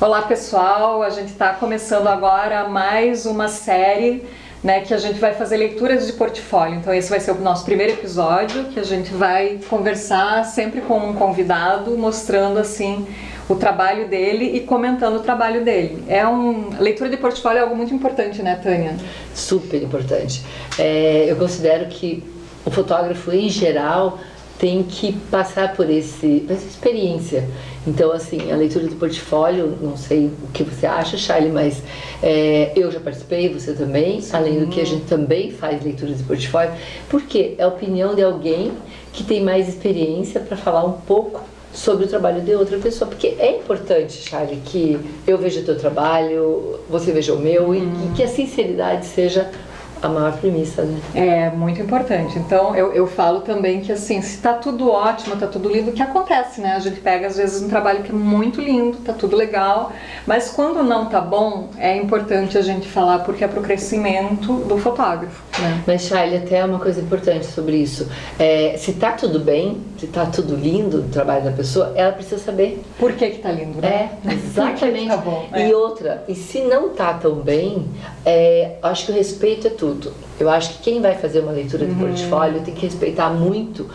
Olá pessoal, a gente está começando agora mais uma série, né, que a gente vai fazer leituras de portfólio. Então esse vai ser o nosso primeiro episódio, que a gente vai conversar sempre com um convidado, mostrando assim o trabalho dele e comentando o trabalho dele. Leitura de portfólio é algo muito importante, né, Tânia? Super importante. Eu considero que o fotógrafo em geral tem que passar por essa experiência. Então, assim, a leitura do portfólio, não sei o que você acha, Charlie, mas eu já participei, você também. Sim. Além do que a gente também faz leitura de portfólio, porque é a opinião de alguém que tem mais experiência para falar um pouco sobre o trabalho de outra pessoa, porque é importante, Charlie, que eu veja o teu trabalho, você veja o meu, e que a sinceridade seja a maior premissa, né? É muito importante. Então eu falo também que assim, se tá tudo ótimo, tá tudo lindo, o que acontece, né? A gente pega às vezes um trabalho que é muito lindo, tá tudo legal, mas quando não tá bom, é importante a gente falar, porque é pro crescimento do fotógrafo, né? Mas Charlie, até uma coisa importante sobre isso, se tá tudo bem, se tá tudo lindo o trabalho da pessoa, ela precisa saber por que tá lindo, né? Exatamente. Tá bom, E outra, e se não tá tão bem, acho que o respeito é tudo. Eu acho que quem vai fazer uma leitura de portfólio tem que respeitar muito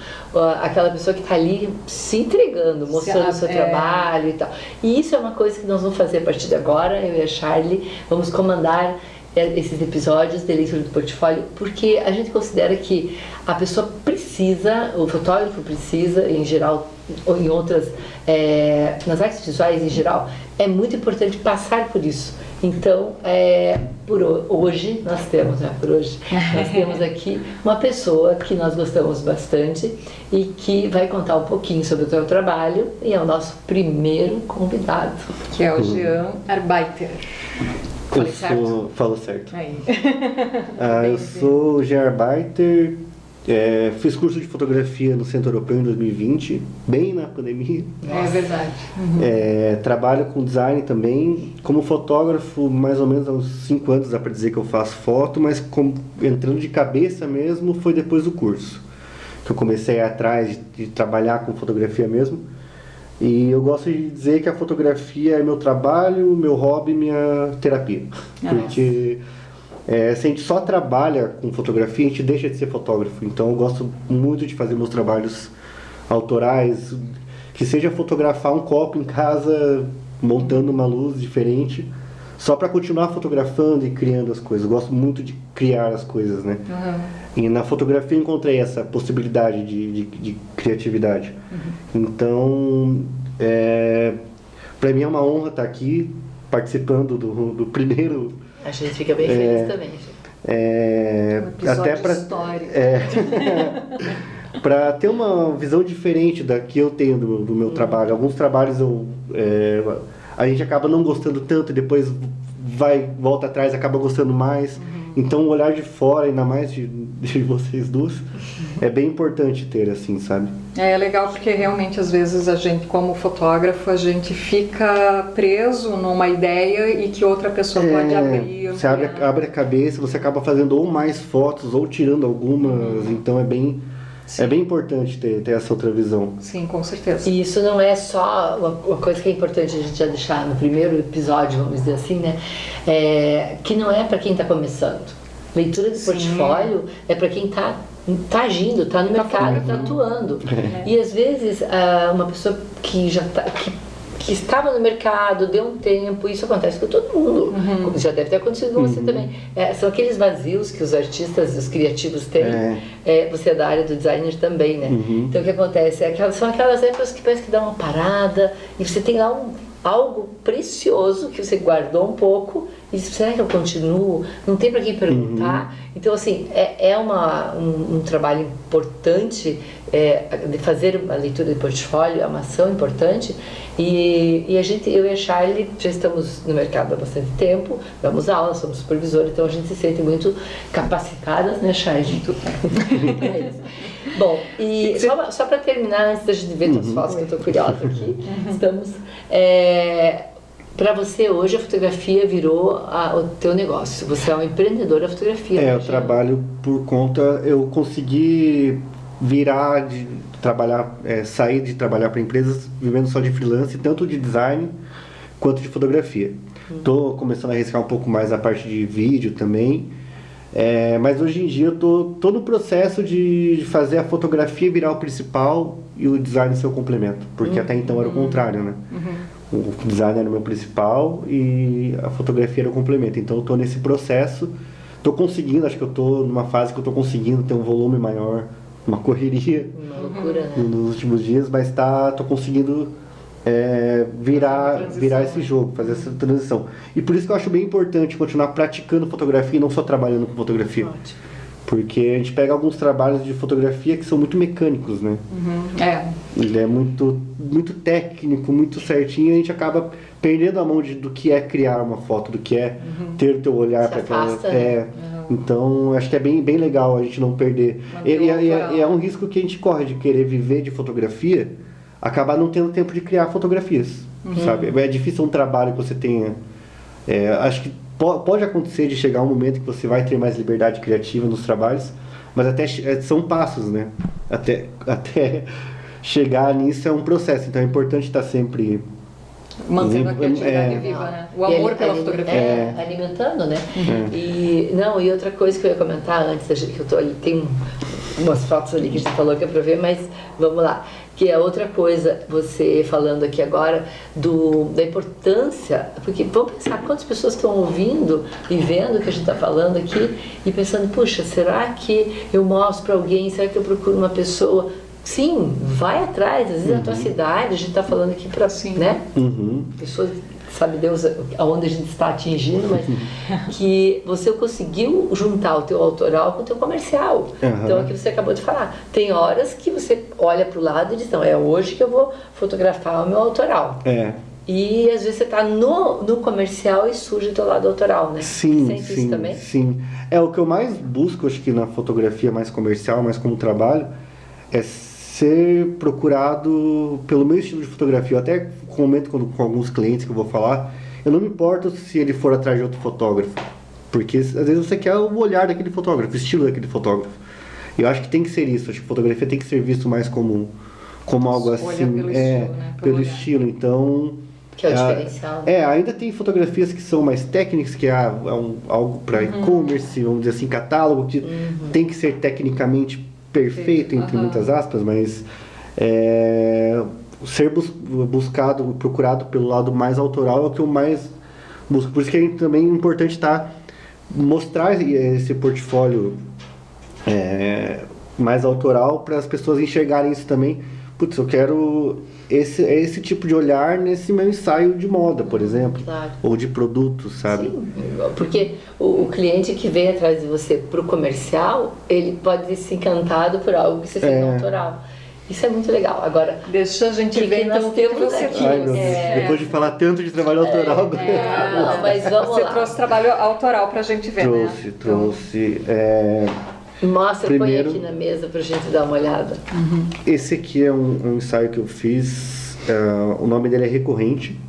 aquela pessoa que está ali se entregando, mostrando o seu trabalho e tal. E isso é uma coisa que nós vamos fazer a partir de agora, eu e a Charlie, vamos comandar esses episódios de leitura do portfólio, porque a gente considera que a pessoa precisa, o fotógrafo precisa, em geral, ou em outras, nas artes visuais em geral, é muito importante passar por isso. Então, hoje nós temos aqui uma pessoa que nós gostamos bastante e que vai contar um pouquinho sobre o seu trabalho, e é o nosso primeiro convidado, que é o Jean Arbeiter. Falo certo. Eu sou o Jean Arbeiter, fiz curso de fotografia no Centro Europeu em 2020, bem na pandemia. É verdade. Trabalho com design também, como fotógrafo mais ou menos há uns 5 anos, dá para dizer que eu faço foto, mas entrando de cabeça mesmo foi depois do curso, que eu comecei a ir atrás de trabalhar com fotografia mesmo. E eu gosto de dizer que a fotografia é meu trabalho, meu hobby, minha terapia. Porque se a gente só trabalha com fotografia, a gente deixa de ser fotógrafo. Então eu gosto muito de fazer meus trabalhos autorais, que seja fotografar um copo em casa, montando uma luz diferente, só para continuar fotografando e criando as coisas. Eu gosto muito de criar as coisas, né? E na fotografia eu encontrei essa possibilidade de criatividade. Então, para mim é uma honra estar aqui participando do primeiro. A gente fica bem feliz também. Um episódio até histórico. Para ter uma visão diferente da que eu tenho do meu trabalho. Alguns trabalhos a gente acaba não gostando tanto, e depois volta atrás, acaba gostando mais. Então o olhar de fora, ainda mais de vocês duas, é bem importante ter, assim, sabe? É legal porque realmente às vezes a gente, como fotógrafo, a gente fica preso numa ideia e que outra pessoa pode abrir. Você abre a cabeça, você acaba fazendo ou mais fotos ou tirando algumas, então é bem importante ter essa outra visão. Sim, com certeza. E isso não é só uma coisa que é importante a gente já deixar no primeiro episódio, vamos dizer assim, né? Que não é para quem está começando. Leitura de portfólio é para quem está agindo, está no mercado, está atuando. E às vezes uma pessoa que estava no mercado, deu um tempo, isso acontece com todo mundo, como já deve ter acontecido com você também. São aqueles vazios que os artistas, os criativos têm. Você é da área do designer também, né? Então o que acontece? São aquelas épocas que parece que dá uma parada e você tem lá algo precioso que você guardou um pouco e diz, será que eu continuo? Não tem para quem perguntar. Então, assim, é um trabalho importante de fazer uma leitura de portfólio, é uma ação importante. E eu e a Charlie já estamos no mercado há bastante tempo, damos aula, somos supervisores, então a gente se sente muito capacitadas, né, Charlie? Muito bem. Bom, e só para terminar, antes da gente ver as fotos, que eu estou curiosa aqui, estamos... Para você hoje a fotografia virou o teu negócio, você é um empreendedor da fotografia. Eu trabalho por conta, eu consegui virar de trabalhar, sair de trabalhar para empresas vivendo só de freelance, tanto de design quanto de fotografia. Tô começando a arriscar um pouco mais a parte de vídeo também. Mas hoje em dia eu tô no processo de fazer a fotografia virar o principal e o design ser o complemento. Porque até então era o contrário, né? O design era o meu principal e a fotografia era o complemento. Então eu tô nesse processo, tô conseguindo, acho que eu tô numa fase que eu tô conseguindo ter um volume maior, uma correria. Uma loucura, né? Nos últimos dias, mas tô conseguindo virar esse jogo, fazer essa transição. E por isso que eu acho bem importante continuar praticando fotografia e não só trabalhando com fotografia. Ótimo. Porque a gente pega alguns trabalhos de fotografia que são muito mecânicos, né? Ele é muito, muito técnico, muito certinho, e a gente acaba perdendo a mão do que é criar uma foto, do que é ter o teu olhar para aquela... Então, acho que é bem, bem legal a gente não perder. E é um risco que a gente corre de querer viver de fotografia, acabar não tendo tempo de criar fotografias, sabe? É difícil um trabalho que você tenha... acho que pode acontecer de chegar um momento que você vai ter mais liberdade criativa nos trabalhos, mas até são passos, né? Até chegar nisso é um processo, então é importante estar sempre... Mantendo a criatividade viva, né? O amor pela fotografia. Alimentando, né? E outra coisa que eu ia comentar antes, que eu tô ali, tem umas fotos ali que a gente falou que é pra ver, mas vamos lá. Que é outra coisa, você falando aqui agora, da importância, porque vamos pensar quantas pessoas estão ouvindo e vendo o que a gente está falando aqui e pensando, puxa, será que eu mostro para alguém, será que eu procuro uma pessoa? Sim, vai atrás, às vezes a tua cidade, a gente está falando aqui para, né? Pessoas, sabe Deus aonde a gente está atingindo, mas que você conseguiu juntar o teu autoral com o teu comercial. Então, é o que você acabou de falar. Tem horas que você olha para o lado e diz, não, é hoje que eu vou fotografar o meu autoral. E às vezes você está no comercial e surge o teu lado autoral, né? Sim, isso também? Sim. O que eu mais busco, acho que na fotografia mais comercial, mais como trabalho, é ser procurado pelo meu estilo de fotografia. Eu até comento com alguns clientes que eu vou falar, eu não me importo se ele for atrás de outro fotógrafo, porque às vezes você quer o olhar daquele fotógrafo, o estilo daquele fotógrafo. Eu acho que tem que ser isso, acho que fotografia tem que ser visto mais como algo assim, pelo estilo, né? pelo estilo. Então, que é o diferencial. Ainda tem fotografias que são mais técnicas, que é algo para e-commerce, vamos dizer assim, catálogo, que tem que ser tecnicamente perfeito, entre muitas aspas, mas ser procurado pelo lado mais autoral é o que eu mais busco. Por isso que é também importante mostrar esse portfólio mais autoral para as pessoas enxergarem isso também. Putz, eu quero esse tipo de olhar nesse meu ensaio de moda, por exemplo, ou de produtos, sabe? Sim, porque o cliente que vem atrás de você para o comercial, ele pode se encantado por algo que você fez no autoral. Isso é muito legal. Agora, deixa a gente ver então o que você trouxe. Depois de falar tanto de trabalho autoral, não, mas vamos você lá. Trouxe trabalho autoral pra gente ver, trouxe. Mostra, primeiro, põe aqui na mesa pra gente dar uma olhada. Esse aqui é um ensaio que eu fiz, o nome dele é Recorrente.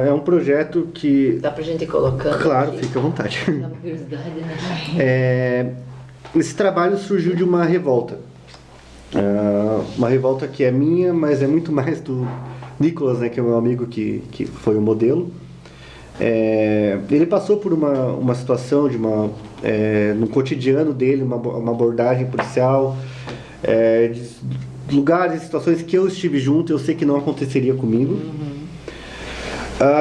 É um projeto que... Dá pra gente ir colocando? Claro, aqui. Fica à vontade. Dá uma curiosidade, né? Esse trabalho surgiu de uma revolta. Uma revolta que é minha, mas é muito mais do Nicolas, né, que é meu amigo que foi o modelo. Ele passou por uma situação no cotidiano dele, uma abordagem policial, de lugares, situações que eu estive junto, eu sei que não aconteceria comigo.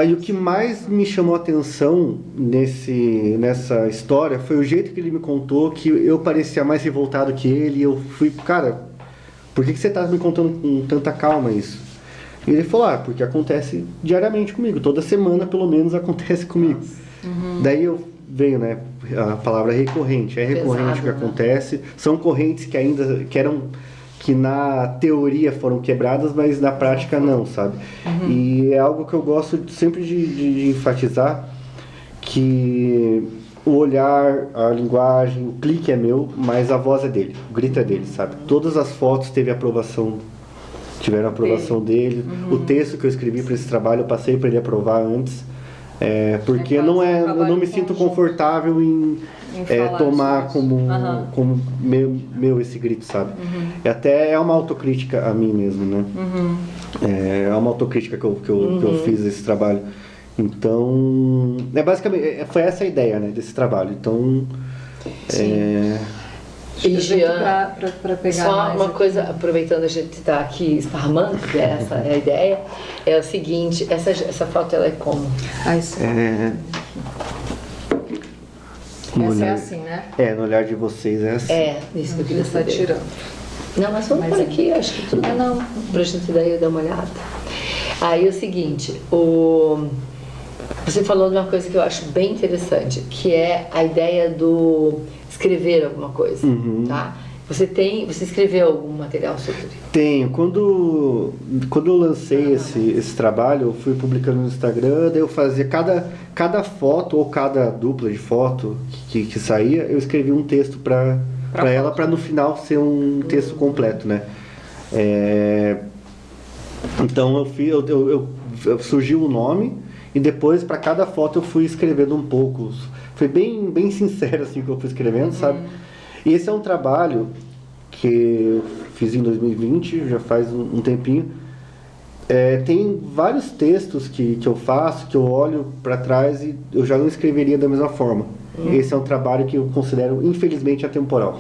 E o que mais me chamou a atenção nessa história foi o jeito que ele me contou, que eu parecia mais revoltado que ele, e eu fui, cara, por que você está me contando com tanta calma isso? E ele falou, porque acontece diariamente comigo, toda semana pelo menos acontece comigo. Daí veio, né, a palavra recorrente, recorrente o que acontece, são correntes que na teoria foram quebradas, mas na prática não, sabe? E é algo que eu gosto sempre de enfatizar, que o olhar, a linguagem, o clique é meu, mas a voz é dele, o grito é dele, sabe? Todas as fotos tiveram aprovação dele. O texto que eu escrevi para esse trabalho eu passei para ele aprovar antes. Porque quase um eu trabalho não me sinto conjunto. confortável em falar tomar sobre isso. como meu esse grito, sabe? Até é uma autocrítica a mim mesmo, né? É uma autocrítica que eu fiz desse trabalho. Então, basicamente, foi essa a ideia, né, desse trabalho. Então, E Jean, para pegar só mais uma aqui. coisa, aproveitando a gente estar aqui esparramando, que essa é a ideia, é o seguinte, essa foto ela é como? Essa no é olhar- assim, né? no olhar de vocês é assim. Isso que eu Ele queria está saber. tirando. Não, mas vamos Mas por é- aqui, acho que tudo. Não. Pra gente daí dar uma olhada. Aí o seguinte, você falou de uma coisa que eu acho bem interessante, que é a ideia do escrever alguma coisa, tá? Você escreveu algum material sobre? Tenho. Quando eu lancei esse trabalho, eu fui publicando no Instagram, daí eu fazia cada foto ou cada dupla de foto que saía, eu escrevia um texto para ela, para no final ser um texto completo, né? Então surgiu o nome e depois para cada foto eu fui escrevendo um pouco. Foi bem sincero assim que eu fui escrevendo, sabe? E esse é um trabalho que eu fiz em 2020, já faz um tempinho. Tem vários textos que eu faço, que eu olho para trás e eu já não escreveria da mesma forma. Esse é um trabalho que eu considero, infelizmente, atemporal.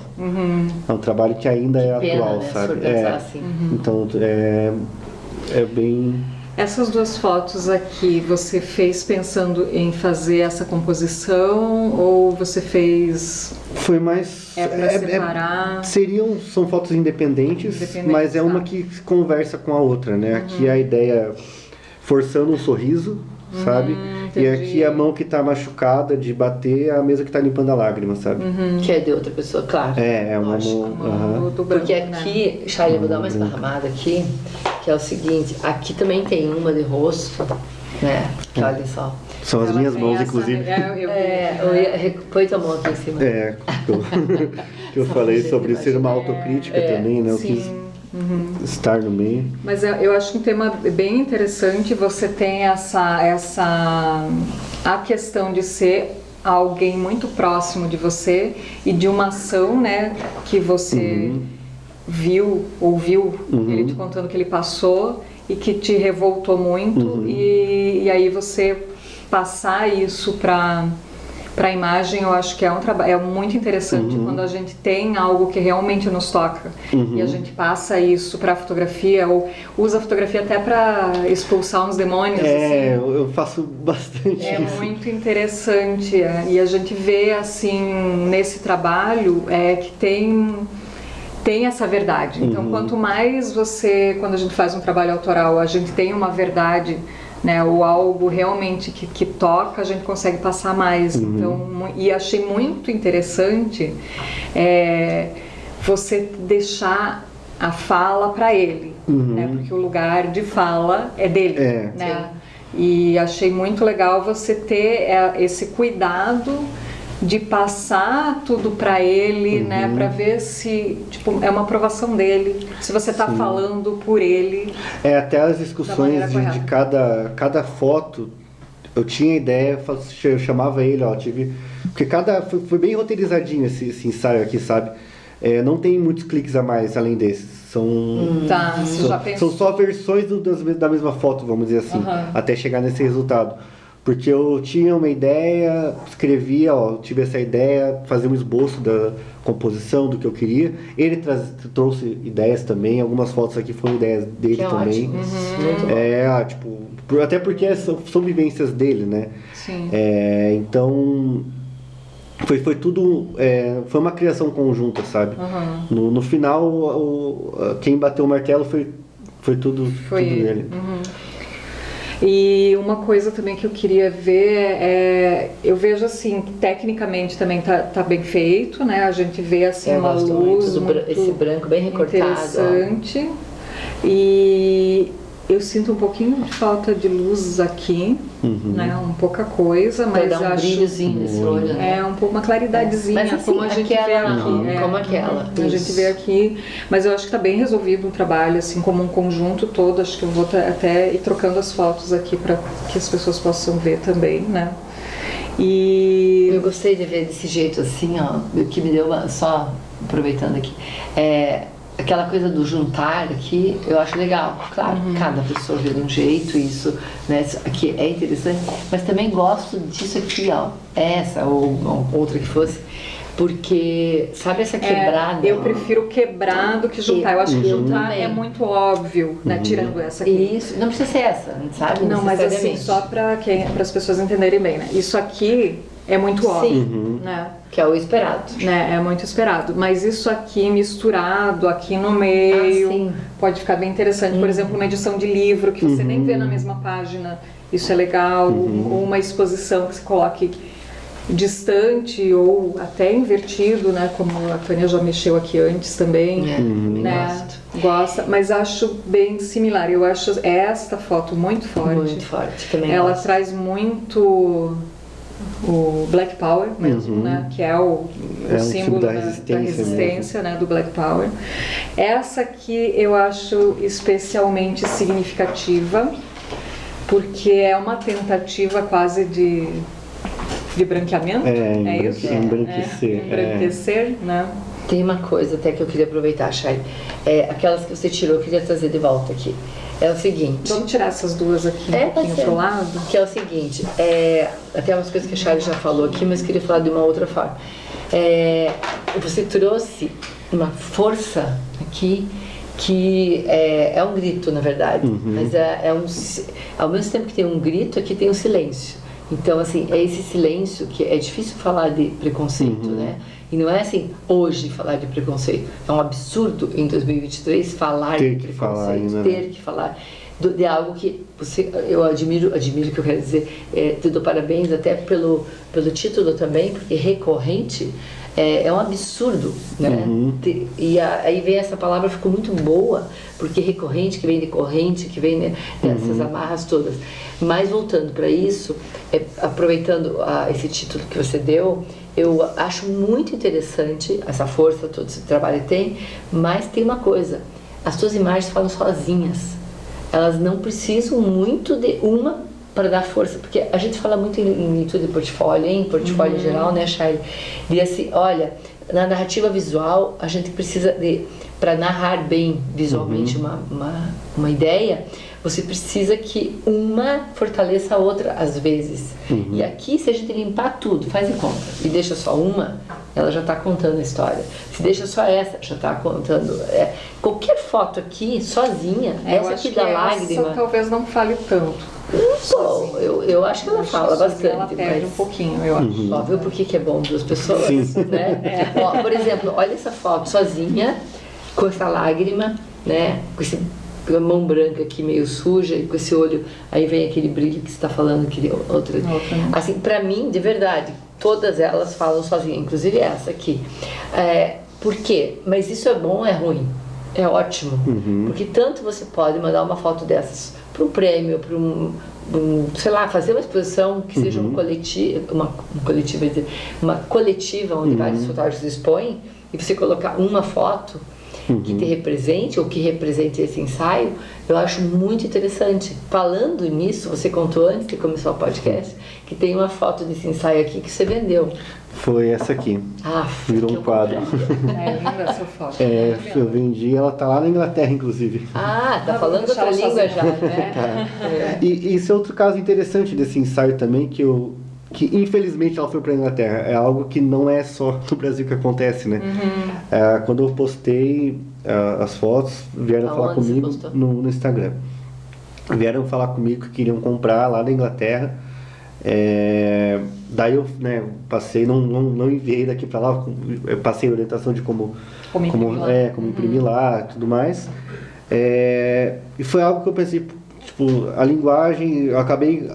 É um trabalho que ainda é Pena, atual, né, sabe? se for pensar assim. Então, é bem... Essas duas fotos aqui, você fez pensando em fazer essa composição ou você fez Foi mais... para separar? São fotos independentes, mas é uma tá. que conversa com a outra, né? Aqui a ideia forçando um sorriso, sabe? E entendi. aqui a mão que tá machucada de bater, a mesa que tá limpando a lágrima, sabe? Que é de outra pessoa, claro. É uma Lógico. mão... Do branco, Porque né? aqui, Charlie, eu vou dar uma esparramada aqui, que é o seguit, aqui também tem uma de rosto, né? Que olha só. São as Ela minhas tem mãos, essa- inclusive. Põe tua mão aqui em cima. Que eu falei sobre ser uma autocrítica também, né? Eu sim. quis estar no meio. Mas eu acho um tema bem interessante. Você tem a questão de ser alguém muito próximo de você e de uma ação, né, que você ouviu ele te contando que ele passou e que te revoltou muito e aí você passar isso para a imagem, eu acho que é um trabalho muito interessante quando a gente tem algo que realmente nos toca e a gente passa isso para a fotografia ou usa a fotografia até para expulsar uns demônios. Assim. Eu faço bastante É isso. muito interessante e a gente vê assim nesse trabalho que tem essa verdade. Então, quanto mais quando a gente faz um trabalho autoral, a gente tem uma verdade, né, ou algo realmente que toca, a gente consegue passar mais. Então, e achei muito interessante você deixar a fala para ele, né, porque o lugar de fala é dele, né? E achei muito legal você ter esse cuidado de passar tudo para ele, né, para ver se é uma aprovação dele, se você tá falando por ele. Até as discussões de cada foto, eu tinha ideia, eu chamava ele, porque foi bem roteirizadinho esse ensaio aqui, sabe? Não tem muitos cliques a mais além desses. Você já pensou? São só versões da mesma foto, vamos dizer assim, até chegar nesse resultado. Porque eu tinha uma ideia, escrevia, tive essa ideia, fazia um esboço da composição, do que eu queria. Ele trouxe ideias também, algumas fotos aqui foram ideias dele Que também. ótimo. Muito bom. Até porque são vivências dele, né? Sim. Então, foi tudo, foi uma criação conjunta, sabe? No final, quem bateu o martelo foi tudo dele. E uma coisa também que eu queria ver eu vejo assim, tecnicamente também tá bem feito, né? A gente vê assim uma luz muito esse branco bem recortado. interessante. E Eu sinto um pouquinho de falta de luz aqui, né? Pouca coisa, Pra mas dar um acho brilhozinho nesse olho, né? um pouco uma claridadezinha, Mas assim, como a gente vê aqui. como aquela. A gente vê aqui, mas eu acho que tá bem resolvido o trabalho, assim, como um conjunto todo. Acho que eu vou até ir trocando as fotos aqui para que as pessoas possam ver também, né? E eu gostei de ver desse jeito assim, ó, o que me deu só aproveitando aqui, aquela coisa do juntar aqui, eu acho legal. Claro, cada pessoa vê de um jeito, isso, né, aqui é interessante, mas também gosto disso aqui, ó, essa ou outra que fosse, porque, sabe essa quebrada? Eu prefiro quebrar do que juntar. Eu acho que juntar também. É muito óbvio, né? Tirando essa aqui. Isso, não precisa ser essa, sabe? Não, mas assim, só para as pessoas entenderem bem, né? Isso aqui é muito óbvio, né? Que é o esperado. Né? É muito esperado. Mas isso aqui misturado aqui no meio pode ficar bem interessante. Por exemplo, uma edição de livro que você nem vê na mesma página. Isso é legal. Ou uma exposição que se coloque distante ou até invertido, né? Como a Tânia já mexeu aqui antes também, né? Gosta, mas acho bem similar. Eu acho esta foto muito forte. Muito forte também. Ela traz muito o Black Power mesmo, né? Que é o símbolo da resistência, né? Do Black Power. Essa aqui eu acho especialmente significativa porque é uma tentativa quase de branqueamento, é isso? Embranquecer, né? Tem uma coisa até que eu queria aproveitar, Chay. Aquelas que você tirou, eu queria trazer de volta aqui. É o seguinte... Vamos tirar essas duas aqui um pouquinho pro lado? Que é o seguinte, até umas coisas que a Chay já falou aqui, mas queria falar de uma outra forma. Você trouxe uma força aqui que é um grito, na verdade. Mas ao mesmo tempo que tem um grito, aqui tem um silêncio. Então, assim, é esse silêncio que é difícil falar de preconceito, né? E não é assim, hoje, falar de preconceito. É um absurdo, em 2023, falar de preconceito. Ter que falar de algo que eu admiro que eu quero dizer, te dou parabéns até pelo título também, porque recorrente é um absurdo, né? E aí vem essa palavra, ficou muito boa, porque recorrente, que vem de corrente, que vem, né, dessas amarras todas. Mas voltando para isso, aproveitando esse título que você deu, eu acho muito interessante essa força, todo esse trabalho que tem, mas tem uma coisa, as tuas imagens falam sozinhas, elas não precisam muito de uma para dar força, porque a gente fala muito em leitura de portfólio, em portfólio em geral, né, Chay? E assim, olha, na narrativa visual, a gente precisa para narrar bem visualmente uma ideia, você precisa que uma fortaleça a outra às vezes. E aqui, se a gente limpar tudo, faz de conta, e deixa só uma, ela já está contando a história. Se deixa só essa, já está contando. Qualquer foto aqui, sozinha, essa aqui da lágrima... Essa talvez não fale tanto. Bom, eu acho que ela fala bastante. Ela perde um pouquinho, eu acho. Ó, viu por que é bom duas pessoas? Né? Ó, por exemplo, olha essa foto sozinha, com essa lágrima, né? Com a mão branca aqui meio suja e com esse olho, aí vem aquele brilho que você está falando, aquele outro. Assim, pra mim, de verdade, todas elas falam sozinha, inclusive essa aqui. Por quê? Mas isso é bom ou é ruim? É ótimo, porque tanto você pode mandar uma foto dessas para um prêmio, para sei lá, fazer uma exposição que seja uma coletiva onde vários fotógrafos expõem, e você colocar uma foto que te represente ou que represente esse ensaio, eu acho muito interessante. Falando nisso, você contou antes de começar o podcast que tem uma foto desse ensaio aqui que você vendeu. Foi essa aqui. Virou um quadro. É linda essa foto. Eu vendi, ela tá lá na Inglaterra, inclusive. Tá falando outra língua já, né? E esse é outro caso interessante desse ensaio também, que infelizmente ela foi para a Inglaterra. É algo que não é só no Brasil que acontece, né? Quando eu postei as fotos, vieram falar comigo no Instagram. Vieram falar comigo que queriam comprar lá da Inglaterra. Daí eu passei, não enviei daqui para lá, eu passei a orientação de como imprimir lá e tudo mais. E foi algo que eu pensei, a linguagem, eu acabei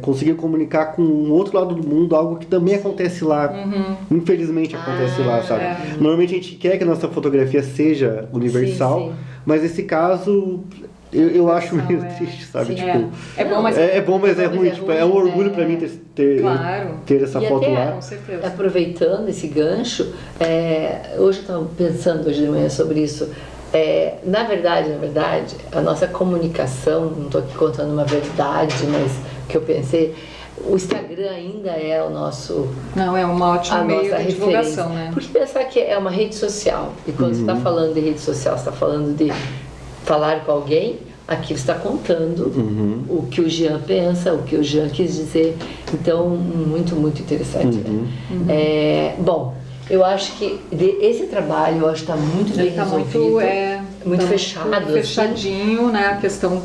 conseguindo comunicar com um outro lado do mundo, algo que também acontece lá. Infelizmente acontece lá, sabe? Normalmente a gente quer que a nossa fotografia seja universal, mas nesse caso Eu acho meio é- triste, sabe? Sim, Tipo, é bom, mas é bom, mas é ruim. Tipo, é um orgulho pra mim Claro. ter essa E foto até lá. Com certeza. aproveitando esse gancho, hoje eu estava pensando hoje de manhã sobre isso. Na verdade, a nossa comunicação, não estou aqui contando uma verdade, mas que eu pensei, o Instagram ainda é o nosso Não, é um ótimo a meio nossa de referência. divulgação, né? Porque pensar que é uma rede social, e quando você está falando de rede social, você está falando de falar com alguém, aqui você está contando o que o Jean pensa, o que o Jean quis dizer. Então, muito, muito interessante. Né? Bom, eu acho que esse trabalho eu acho que está muito bem Ele tá resolvido. Muito tá fechado. muito assim. fechadinho, né? A questão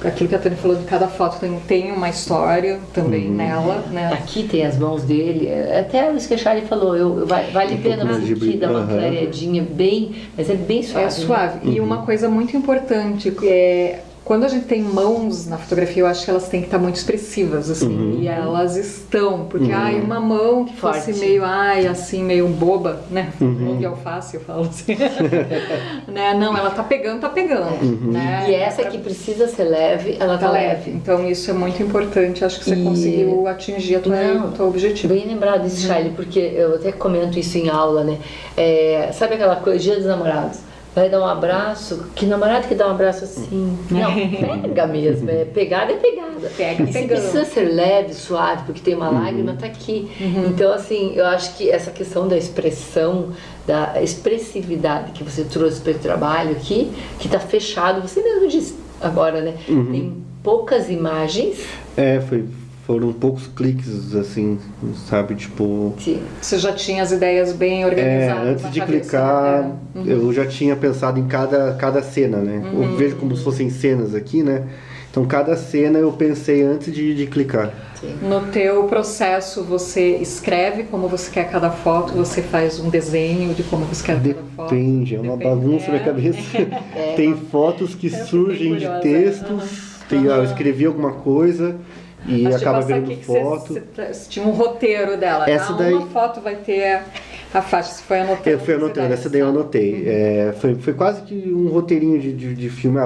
aquilo que a Tânia falou, de cada foto tem uma história também nela, né? Aqui tem as mãos dele, até o Skechari falou, vale a pena mais você de aqui brilho. dar uma clareadinha bem, mas é bem suave. É suave. E uma coisa muito importante é quando a gente tem mãos na fotografia, eu acho que elas têm que estar muito expressivas, assim, e elas estão, porque uma mão que fosse Forte. meio, assim, meio boba, né? Mão de alface, eu falo assim. Né? Não, ela tá pegando, né? E essa que precisa ser leve, ela tá leve. Então isso é muito importante, acho que você E- conseguiu atingir o teu objetivo. Bem lembrado disso, Charlie, porque eu até comento isso em aula, né? Sabe aquela coisa, Dia dos Namorados? Vai dar um abraço, que namorado que dá um abraço assim? Não, pega mesmo, pegada é pegada. Pega E se pegando. precisa ser leve, suave, porque tem uma lágrima, tá aqui. Então, assim, eu acho que essa questão da expressão, da expressividade que você trouxe para o trabalho aqui, que tá fechado, você mesmo disse agora, né? Tem poucas imagens. Foram poucos cliques, assim, sabe? Tipo. Sim. Você já tinha as ideias bem organizadas Antes na de cabeça, clicar, né? eu já tinha pensado em cada cena, né? Eu vejo como se fossem cenas aqui, né? Então, cada cena eu pensei antes de clicar. No teu processo, você escreve como você quer cada foto, você faz um desenho de como você quer cada foto? Depende, é uma bagunça na cabeça. Tem fotos que surgem de curiosa. textos, eu escrevi alguma coisa e Mas acaba tipo, essa virando aqui que foto. você tinha um roteiro dela. Essa daí- Uma foto vai ter a faixa, você foi anotando. Eu fui as anotando, ideias, essa daí eu tá? anotei. Foi quase que um roteirinho de filme.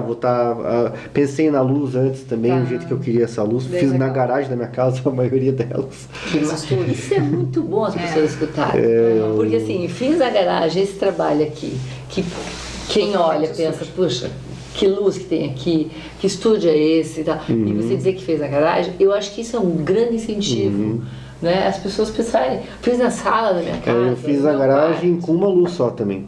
Pensei na luz antes também, Tá. o jeito que eu queria essa luz. Bem Fiz na legal. garagem da minha casa, a maioria delas. Isso é muito bom as pessoas escutarem. Porque assim, fiz na garagem esse trabalho aqui, que quem olha pensa, puxa, que luz que tem aqui, que estúdio é esse e tal. E você dizer que fez na garagem, eu acho que isso é um grande incentivo. Né? As pessoas pensarem, fiz na sala da minha casa. Eu fiz no na meu garagem com uma luz só também.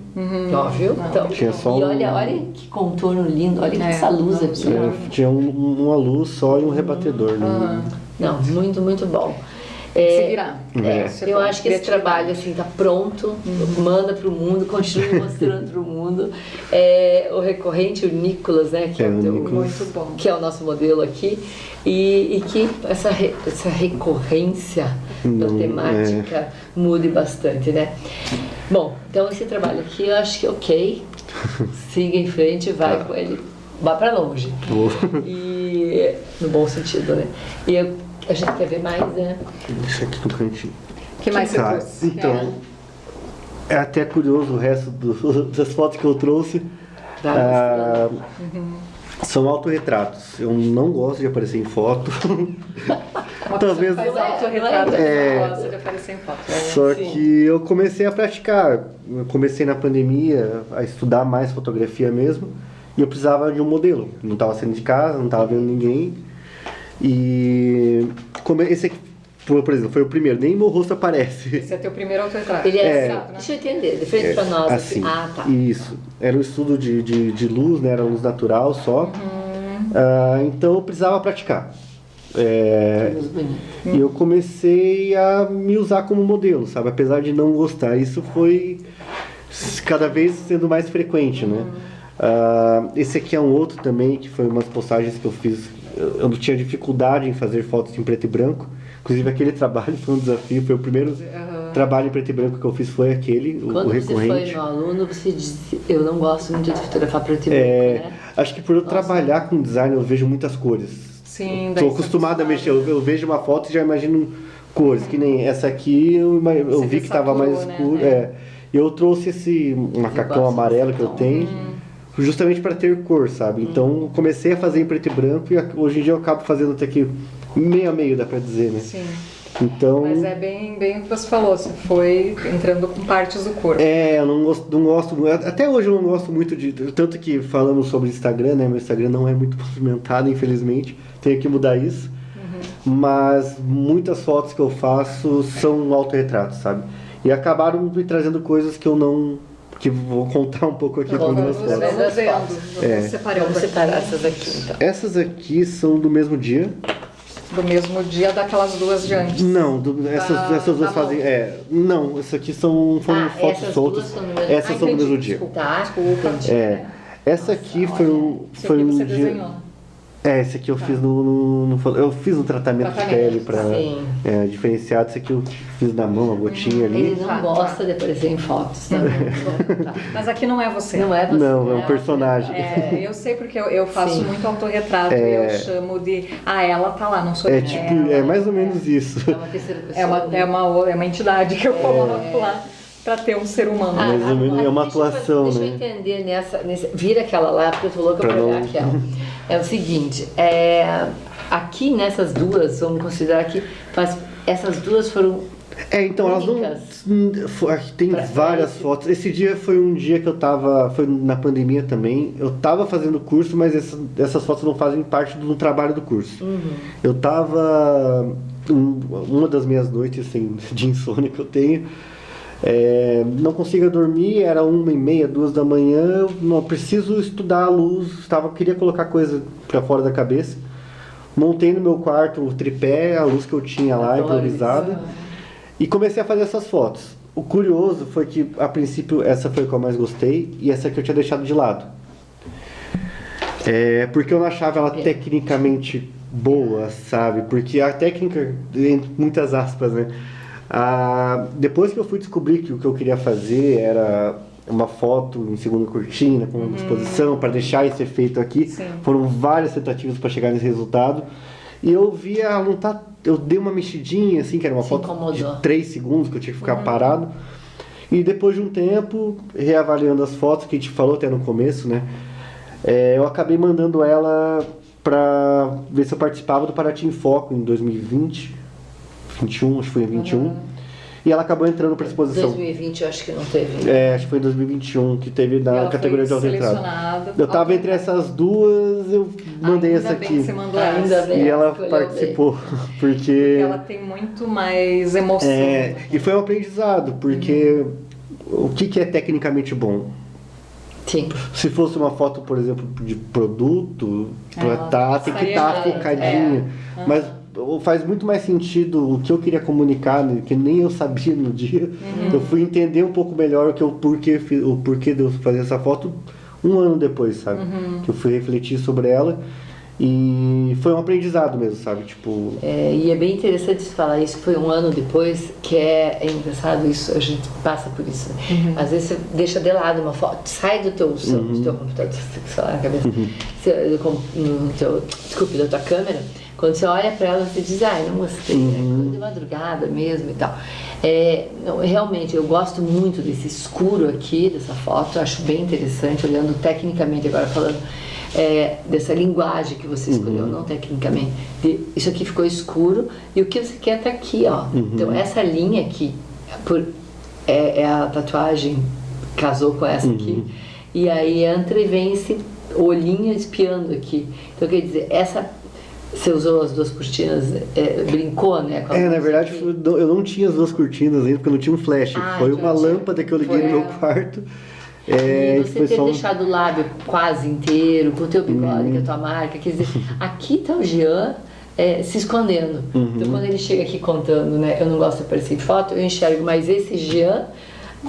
Óbvio. Então, Tinha só e um- olha que contorno lindo, olha que essa luz aqui. Tinha uma luz só e um rebatedor. Não, muito, muito bom. Se virar. Isso é Eu bom. acho que esse Criatividade. trabalho assim tá pronto, manda pro mundo, continue mostrando pro mundo. O recorrente, o Nicolas, né, que é o teu, Muito bom. que é o nosso modelo aqui, e que essa recorrência da temática mude bastante, né? Bom, então esse trabalho aqui eu acho que ok, siga em frente, vai com ele, vá para longe. E no bom sentido, né? E a gente quer ver mais, né? Deixa aqui no cantinho. O que mais você Tá, trouxe? então, é até curioso o resto das fotos que eu trouxe. Vai Ah, mostrando. São autorretratos. Eu não gosto de aparecer em foto. Uma Talvez- pessoa que faz autorretrato, É. gosta de aparecer em foto. Só que eu comecei a praticar. Eu comecei na pandemia a estudar mais fotografia mesmo. E eu precisava de um modelo. Não estava saindo de casa, não estava vendo ninguém. E esse aqui, por exemplo, foi o primeiro. Nem meu rosto aparece. Esse é teu primeiro autorretrato. Ele é, Exato, né? deixa eu entender, de frente pra nós. Assim, Ah, tá. isso. Era um estudo de luz, né? Era luz natural só. Então eu precisava praticar. Luz bonita. E eu comecei a me usar como modelo, sabe? Apesar de não gostar. Isso foi cada vez sendo mais frequente, né? Esse aqui é um outro também, que foi umas postagens que eu fiz. Eu não tinha dificuldade em fazer fotos em preto e branco. Inclusive aquele trabalho foi um desafio. Foi o primeiro trabalho em preto e branco que eu fiz, foi aquele, o Quando você recorrente. foi meu aluno, você disse, eu não gosto muito de fotografar preto e branco, né? Acho que por eu trabalhar com design eu vejo muitas cores. Sim, daí Estou você acostumado a mexer. Eu vejo uma foto e já imagino cores. Que nem essa aqui eu Você vi que estava mais saturou, né? escuro. Eu trouxe esse macacão gosto amarelo desse que eu tom. tenho. justamente para ter cor, sabe? Então comecei a fazer em preto e branco e hoje em dia eu acabo fazendo até que meio a meio, dá para dizer, né? Sim. Então, Mas é bem o que você falou, você foi entrando com partes do corpo. eu não gosto, até hoje eu não gosto muito de, tanto que falamos sobre Instagram, né? Meu Instagram não é muito movimentado, infelizmente, tenho que mudar isso. Mas muitas fotos que eu faço são autorretratos, sabe? E acabaram me trazendo coisas que eu não... que vou contar um pouco aqui para algumas fotos. Vamos separar essas aqui, então. Essas aqui são do mesmo dia. Do mesmo dia daquelas duas de antes. Não, essas duas fazem... não, essas aqui foram fotos soltas. Essas são do mesmo dia. Desculpa. Essa aqui foi um você dia... desenhou. Esse aqui eu fiz eu fiz um tratamento de pele para diferenciado. Esse aqui eu fiz na mão, a gotinha ali. Ele não gosta de aparecer em fotos, tá? Mas aqui não é você. Não é você. Não, é um personagem. Eu sei porque eu faço muito autorretrato e eu chamo de... ela tá lá, não sou eu. É mais ou menos isso. É uma terceira pessoa. É uma entidade que eu coloco lá para ter um ser humano. Mais ou menos é uma atuação, deixa eu entender vira aquela lá, porque eu tô louca pra olhar aquela. É o seguinte, aqui nessas duas, vamos considerar que essas duas foram então elas não... Tem várias fotos. Esse dia foi um dia que foi na pandemia também. Eu tava fazendo curso, mas essas fotos não fazem parte do trabalho do curso. Eu tava... Uma das minhas noites assim, de insônia que eu tenho... não consigo dormir, era 1h30, 2 da manhã, eu não preciso estudar a luz, queria colocar coisa para fora da cabeça. Montei no meu quarto o tripé, a luz que eu tinha lá, improvisada, e comecei a fazer essas fotos. O curioso foi que, a princípio, essa foi a que eu mais gostei, e essa que eu tinha deixado de lado. Porque eu não achava ela tecnicamente boa, sabe? Porque a técnica, entre muitas aspas, né? Depois que eu fui descobrir que o que eu queria fazer era uma foto em segunda cortina com exposição para deixar esse efeito aqui, foram várias tentativas para chegar nesse resultado e eu vi eu dei uma mexidinha assim, que era uma foto de 3 segundos que eu tinha que ficar parado, e depois de um tempo reavaliando as fotos que a gente falou até no começo, né, eu acabei mandando ela para ver se eu participava do Paraty em Foco em 2020 21, acho que foi em 21. E ela acabou entrando para exposição. 2020 eu acho que não teve. Acho que foi em 202021 que teve na categoria de autorretrato. Eu tava entre essas duas, eu mandei essa aqui. Você mandou essa. E ela participou, porque ela tem muito mais emoção. E foi um aprendizado, porque o que é tecnicamente bom? Sim. Se fosse uma foto, por exemplo, de produto, tem que estar focadinha. Mas faz muito mais sentido o que eu queria comunicar, né, que nem eu sabia no dia. Eu fui entender um pouco melhor o porquê de eu fazer essa foto um ano depois, sabe? Que eu fui refletir sobre ela e foi um aprendizado mesmo, sabe? Tipo... e é bem interessante falar isso, que foi um ano depois, que é engraçado isso, a gente passa por isso. Às vezes você deixa de lado uma foto, sai do teu computador, sei lá, na cabeça, desculpe, da tua câmera. Quando você olha para ela, você diz, não gostei, foi de madrugada mesmo e tal. Realmente, eu gosto muito desse escuro aqui, dessa foto, eu acho bem interessante, olhando tecnicamente, agora falando dessa linguagem que você escolheu, não tecnicamente. Isso aqui ficou escuro e o que você quer tá aqui, ó. Então, essa linha aqui, é a tatuagem, casou com essa aqui, e aí entra e vem esse olhinho espiando aqui. Então, quer dizer, você usou as duas cortinas, brincou, né? Na verdade, eu não tinha as duas cortinas ainda, porque eu não tinha um flash. Foi uma lâmpada que eu liguei no meu quarto. E você ter deixado o lábio quase inteiro, com o teu bigode, com a tua marca, quer dizer, aqui tá o Jean se escondendo. Então, quando ele chega aqui contando, né? Eu não gosto de aparecer em foto, eu enxergo, mas esse Jean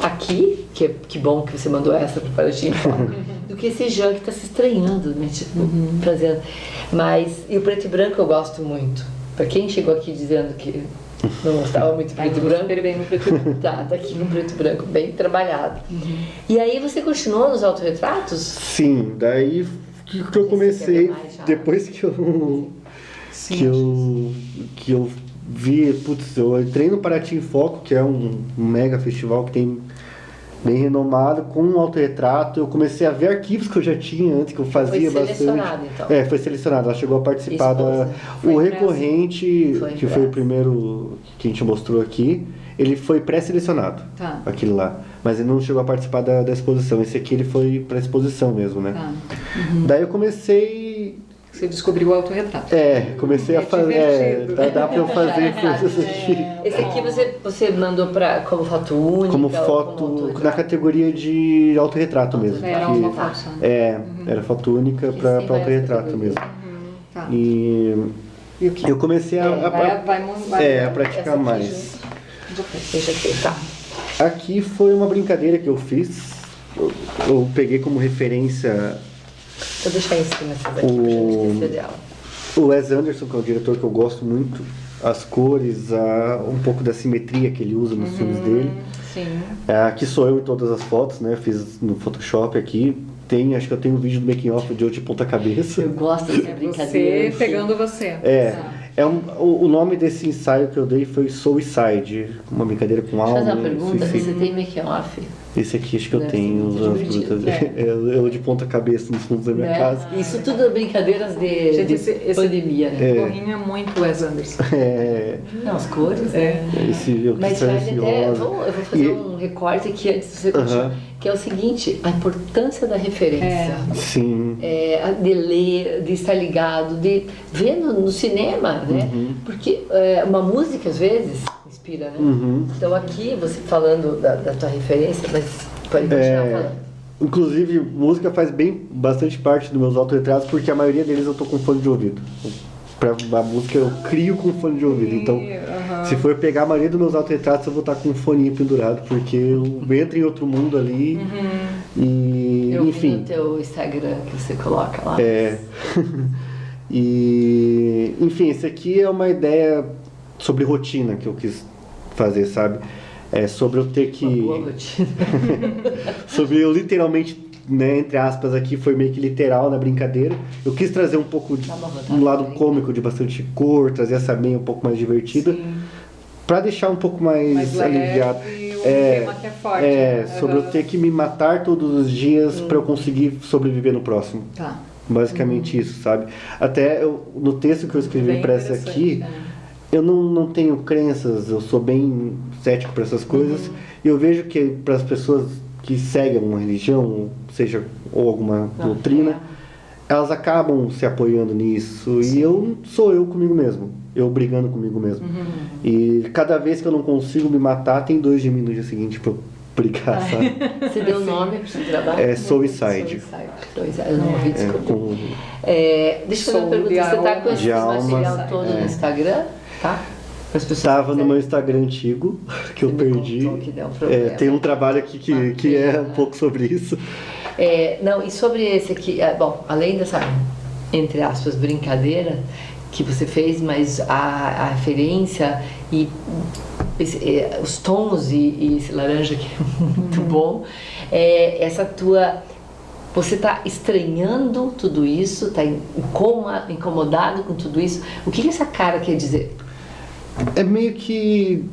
aqui, que bom que você mandou essa para o Paraty em Foco, do que esse Jean que está se estranhando, né? Tipo, fazendo. E o preto e branco eu gosto muito. Para quem chegou aqui dizendo que não gostava muito do preto e branco, bem no preto e branco. tá aqui no preto e branco, bem trabalhado. E aí você continuou nos autorretratos? Sim, daí que eu comecei, depois que eu vi, eu entrei no Paraty em Foco, que é um mega festival que tem bem renomado, com um autorretrato. Eu comecei a ver arquivos que eu já tinha antes, que eu fazia Foi bastante. selecionado, então. Foi selecionado. Ela chegou a participar Esposa. o recorrente, Foi que foi o primeiro que a gente mostrou aqui. Ele foi pré-selecionado, Tá. aquele lá. Mas ele não chegou a participar da exposição. Esse aqui ele foi para exposição mesmo, né? Tá. Daí eu comecei... Você descobriu o autorretrato. Comecei a fazer... dá pra eu fazer coisas aqui. Esse aqui você mandou como foto única? Como ou foto, como na autorretrato? categoria de autorretrato mesmo. Era que- uma foto só. Era foto única Que para sim, vai autorretrato essa mesmo. Tá. E E o que? eu comecei a praticar Essa aqui mais. Deixa aqui, tá. Aqui foi uma brincadeira que eu fiz. Eu peguei como referência Vou deixar em cima essa daqui, pra O- não esquecer dela. o Wes Anderson, que é um diretor que eu gosto muito. As cores, um pouco da simetria que ele usa nos filmes dele. Sim. Aqui sou eu em todas as fotos, né? Fiz no Photoshop aqui. Acho que eu tenho um vídeo do making off de eu de ponta cabeça. Eu gosto dessa É brincadeira. você pegando você. O nome desse ensaio que eu dei foi Suicide, uma brincadeira com Deixa eu alma. fazer uma pergunta, suicídio. você tem make-off? Esse aqui acho que eu Deve tenho, ser muito usando as divertido. frutas. Eu de ponta cabeça nos fundos da minha Né? casa. Isso tudo é brincadeiras de, Gente, de esse pandemia, né? O gorrinho é muito Wes Anderson. Não, as cores, né? Eu Mas quis vai trazer esse até, rosa. eu vou fazer um recorte aqui antes de você continuar, que é o seguinte, a importância da referência. Sim. De ler, de estar ligado, de ver no cinema, né? Porque uma música, às vezes, inspira, né? Então aqui, você falando da tua referência, mas pode continuar falando. Inclusive, música faz bastante parte dos meus autorretratos, porque a maioria deles eu tô com fone de ouvido. Pra a música eu crio com fone de ouvido. Então, se for pegar a maioria dos meus autorretratos, eu vou estar com um foninho pendurado, porque eu entro em outro mundo ali. E, Eu vi enfim. no teu Instagram que você coloca lá. E, enfim, esse aqui é uma ideia sobre rotina que eu quis fazer, sabe? Sobre eu ter que... Uma boa rotina. sobre eu literalmente, né, entre aspas aqui, foi meio que literal na brincadeira. Eu quis trazer um pouco um lado cômico de bastante cor, trazer essa meia um pouco mais divertida. Pra deixar um pouco mais aliviado. E o tema que é forte. Né? Sobre eu ter que me matar todos os dias pra eu conseguir sobreviver no próximo. Tá. Basicamente isso, sabe? Até no texto que eu escrevi Bem pra essa interessante, aqui, eu não tenho crenças, eu sou bem cético para essas coisas. E eu vejo que para as pessoas que seguem uma religião, seja ou alguma doutrina, elas acabam se apoiando nisso. E eu sou eu comigo mesmo, eu brigando comigo mesmo. E cada vez que eu não consigo me matar, tem 2 de mim no dia seguinte pra eu brigar, sabe? Você deu o nome pro seu trabalho? É Suicide. Eu não ouvi, desculpa. Deixa eu fazer uma pergunta, você tá com esse material todo no Instagram? Tá? Estava no meu Instagram antigo, que eu perdi. Que deu um problema. Tem um trabalho aqui que é um pouco sobre isso. Não, e sobre esse aqui, bom, além dessa, entre aspas, brincadeira que você fez, mas a referência e os tons e esse laranja que é muito bom, essa tua... Você está estranhando tudo isso, está incomodado com tudo isso. O que essa cara quer dizer? É meio que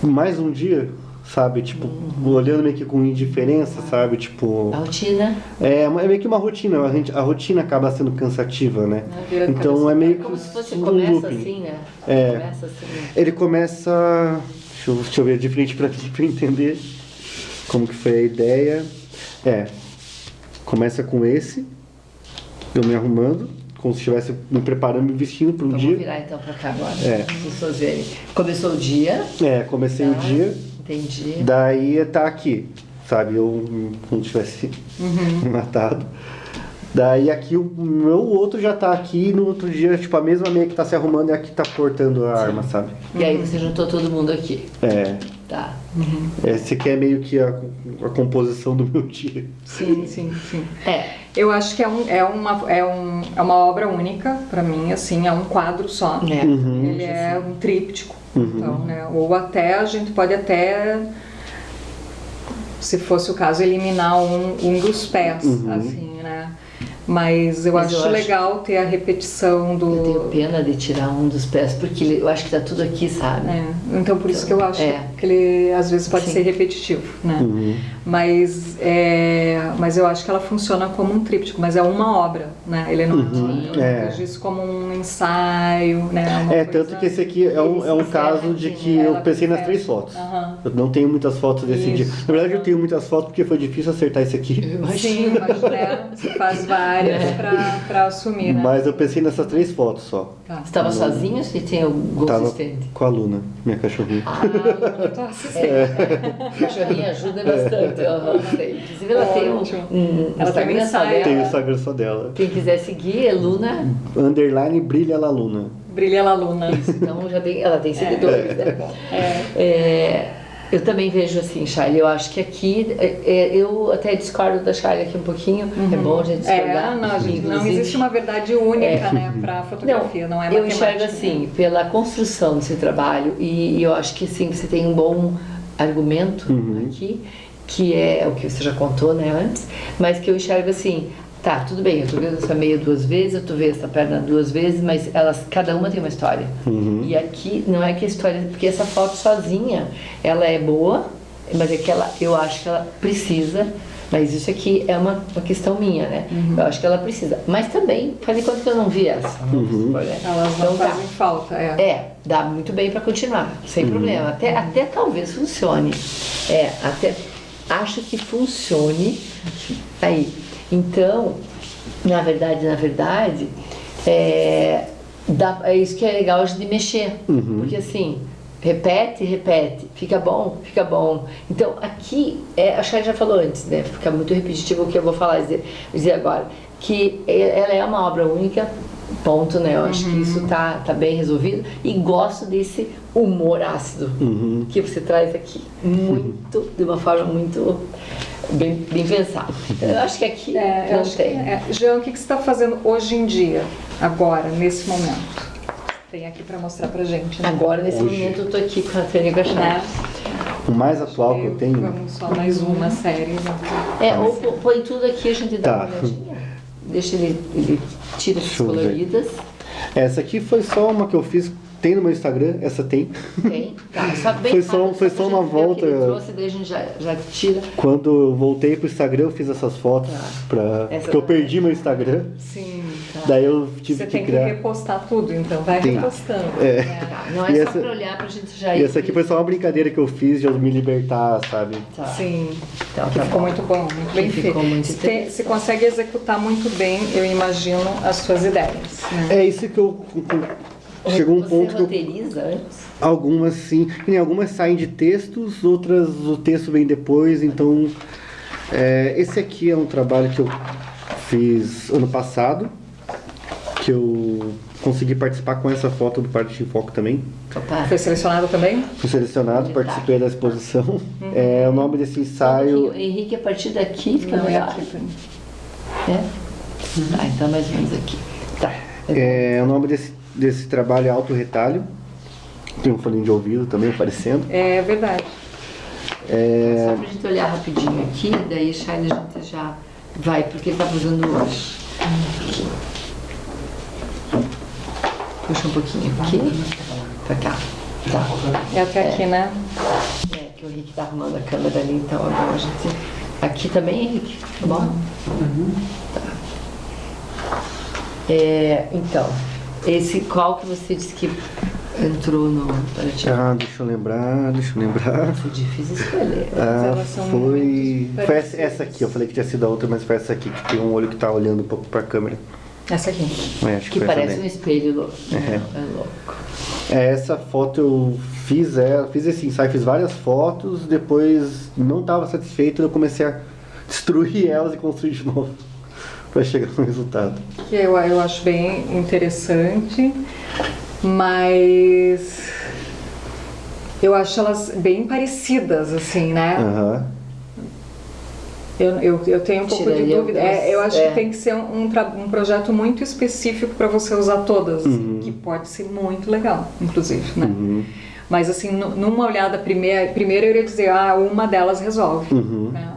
mais um dia, sabe? Tipo, olhando meio que com indiferença, sabe? Tipo... A rotina? É meio que uma rotina. A rotina acaba sendo cansativa, né? Então é meio que como se fosse, um começa looping. assim, né? Começa assim. Ele começa... Deixa eu ver de frente pra mim pra entender como que foi a ideia. Começa com esse, eu me arrumando, como se estivesse me preparando, me vestindo para um dia. Vamos virar então para cá agora, para as pessoas verem. Começou o dia. Comecei o dia. Entendi. Daí tá aqui, sabe? Eu como se tivesse me matado. Daí aqui o meu outro já tá aqui, no outro dia, tipo, a mesma meia que tá se arrumando é a que tá portando a arma, sabe? E aí você juntou todo mundo aqui. Tá. Esse aqui é meio que a composição do meu dia. Sim. Eu acho que é uma obra única pra mim, assim, é um quadro só. Ele é um tríptico. Então, né? Ou até a gente pode até, se fosse o caso, eliminar um dos pés, assim, né? Mas eu Mas eu acho acho- legal ter a repetição Eu tenho do... pena de tirar um dos pés, porque eu acho que tá tudo aqui, sabe? Então por isso que eu acho É. que ele às vezes pode Sim. ser repetitivo, né? Mas eu acho que ela funciona como um tríptico, mas é uma obra, né? Ele não eu não vejo isso como um ensaio, né? Uma Tanto coisa- que esse aqui é um caso de que eu Ela pensei nas fecha. 3 fotos. Aham. Eu não tenho muitas fotos desse dia. Isso. Na verdade, eu tenho muitas fotos porque foi difícil acertar esse aqui. Sim, mas né, você faz várias pra assumir, né? Mas eu pensei nessas 3 fotos só. Tá. Você estava sozinho ou você tem algum Tava assistente? com a Luna, minha cachorrinha. Eu tô assistente. O cachorrinho ajuda bastante. Eu sei. Inclusive, ela tem Ótimo. um Ela tem um Instagram só ensaio. Tem o dela. Instagram só dela. Quem quiser seguir é Luna. Underline Brilha La Luna. Brilha La Luna. Então ela tem seguidores, né? Eu também vejo assim, Charlie, eu acho que aqui, eu até discordo da Charlie aqui um pouquinho, é bom a gente discordar. Não, gente, não inclusive. existe uma verdade única, né, pra fotografia, não é eu matemática. enxergo assim, pela construção do seu trabalho, e eu acho que sim, você tem um bom argumento aqui, que é o que você já contou, né, antes, mas que eu enxergo assim, tá, tudo bem, eu tô vendo essa meia 2 vezes, eu tô vendo essa perna 2 vezes, mas cada uma tem uma história. E aqui não é que a história, porque essa foto sozinha, ela é boa, mas é que eu acho que ela precisa, mas isso aqui é uma questão minha, né? Eu acho que ela precisa. Mas também, faz de conta que eu não vi essa. Elas não Então tá. fazem falta, Dá muito bem para continuar, sem problema. Até talvez funcione. Até acho que funcione aí. Então, na verdade, é isso que é legal de mexer. Porque assim, repete, fica bom. Então, aqui, a Chay já falou antes, né? Fica muito repetitivo o que eu vou falar, dizer agora. Que ela é uma obra única, ponto, né? Eu acho que isso tá bem resolvido. E gosto desse humor ácido que você traz aqui. De uma forma muito bem pensada. Então, eu acho que aqui não tem. Jean, o que você está fazendo hoje em dia, agora, nesse momento? Tem aqui para mostrar pra gente, né? Agora, nesse momento, eu tô aqui com a Tânia e com a Chay. O mais atual que eu tenho. Vamos só mais uma série. Ou põe tudo aqui, a gente dá Tá. uma olhadinha. Deixa ele tira essas Deixa eu ver. coloridas. Essa aqui foi só uma que eu fiz. Tem no meu Instagram, essa tem. Tem. Tá, só bem Foi rápido, só pra uma gente ver o que ele volta. trouxe, daí a gente já tira. Quando eu voltei pro Instagram, eu fiz essas fotos. Porque eu perdi meu Instagram. Sim. Daí eu tive Você que tem que criar. repostar tudo, então vai Tem. repostando. Tá, não é E só essa- pra olhar pra gente já ir. E essa aqui foi só uma brincadeira que eu fiz de eu me libertar, sabe? Tá. Sim. Então, Que tá ficou bom. muito bom, muito bem feito. ficou muito Você consegue executar muito bem, eu imagino, as suas ideias. Né? É isso que eu. Chegou um Você ponto que eu. roteiriza antes? Algumas sim. Que nem algumas saem de textos, outras o texto vem depois, então. Esse aqui é um trabalho que eu fiz ano passado, que eu consegui participar com essa foto do Parte em Foco também. Opa. Foi selecionado também? Fui selecionado, participei da exposição. O nome desse Só um ensaio. pouquinho. Henrique, a partir daqui fica Não é melhor. aqui. Tá, então mais ou menos aqui. Tá. O nome desse trabalho é Autorretalho. Tem um foninho de ouvido também aparecendo. É verdade. Só pra gente olhar rapidinho aqui, daí Charlie a gente já vai, porque ele tá usando hoje. Puxa um pouquinho aqui, pra cá. Tá. É até aqui, né? Que o Henrique tá arrumando a câmera ali, então agora a gente. Aqui também, Henrique? Tá bom? Tá. Então, esse qual que você disse que entrou no. Deixa eu lembrar. Foi difícil escolher. elas são Foi muito parecidas. essa aqui, eu falei que tinha sido a outra, mas foi essa aqui que tem um olho que tá olhando um pouco pra câmera. Essa aqui. Acho Que foi parece essa um daí. espelho louco. É louco. Essa foto eu fiz esse ensaio, fiz várias fotos, depois não estava satisfeito, eu comecei a destruir elas e construir de novo para chegar no resultado. Que eu acho bem interessante, mas eu acho elas bem parecidas, assim, né? Aham. Eu tenho um pouco de Tiraria dúvida. algumas, Eu acho que tem que ser um projeto muito específico para você usar todas, assim, que pode ser muito legal, inclusive, né? Mas assim, numa olhada primeiro eu iria dizer, uma delas resolve. Né?